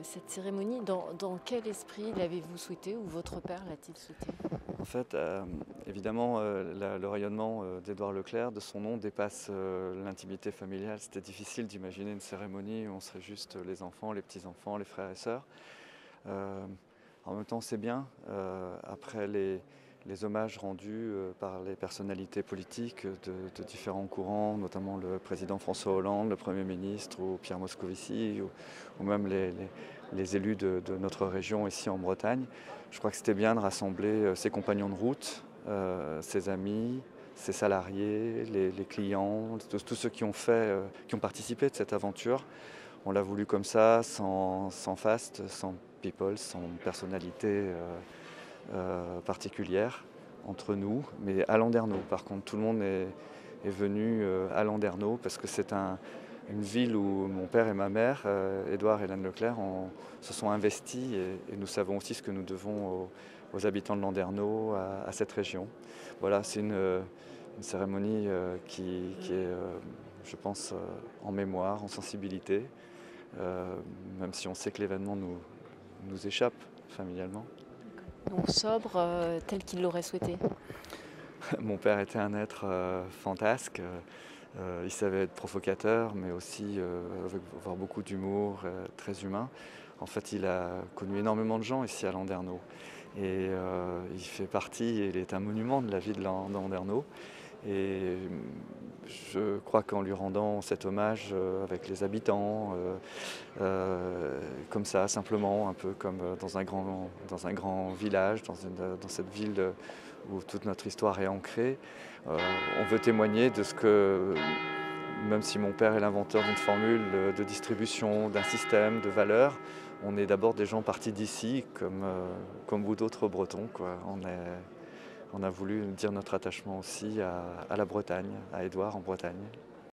Cette cérémonie, dans quel esprit l'avez-vous souhaité ou votre père l'a-t-il souhaité? En fait, évidemment, le rayonnement d'Édouard Leclerc, de son nom, dépasse l'intimité familiale. C'était difficile d'imaginer une cérémonie où on serait juste les enfants, les petits-enfants, les frères et sœurs. Euh, En même temps, c'est bien. Après les hommages rendus par les personnalités politiques de différents courants, notamment le président François Hollande, le Premier ministre ou Pierre Moscovici, ou même les élus de notre région ici en Bretagne, je crois que c'était bien de rassembler ses compagnons de route, ses amis, ses salariés, les clients, tous ceux qui ont qui ont participé de cette aventure. On l'a voulu comme ça, sans faste, sans people, sans personnalité particulière entre nous, mais à Landerneau. Par contre, tout le monde est venu à Landerneau parce que c'est une ville où mon père et ma mère, Édouard et Hélène Leclerc, se sont investis et nous savons aussi ce que nous devons aux habitants de Landerneau, à cette région. Voilà, c'est une cérémonie qui est, je pense, en mémoire, en sensibilité, même si on sait que l'événement nous échappe familialement. Donc sobre, tel qu'il l'aurait souhaité. Mon père était un être fantasque. Il savait être provocateur, mais aussi avoir beaucoup d'humour, très humain. En fait, il a connu énormément de gens ici à Landerneau. Et il fait partie, il est un monument de la vie de Landerneau. Et je crois qu'en lui rendant cet hommage avec les habitants, comme ça, simplement, un peu comme dans un grand village, dans cette ville où toute notre histoire est ancrée, on veut témoigner de ce que, même si mon père est l'inventeur d'une formule de distribution, d'un système, de valeurs, on est d'abord des gens partis d'ici, comme vous d'autres Bretons, quoi. On a voulu dire notre attachement aussi à la Bretagne, à Édouard en Bretagne.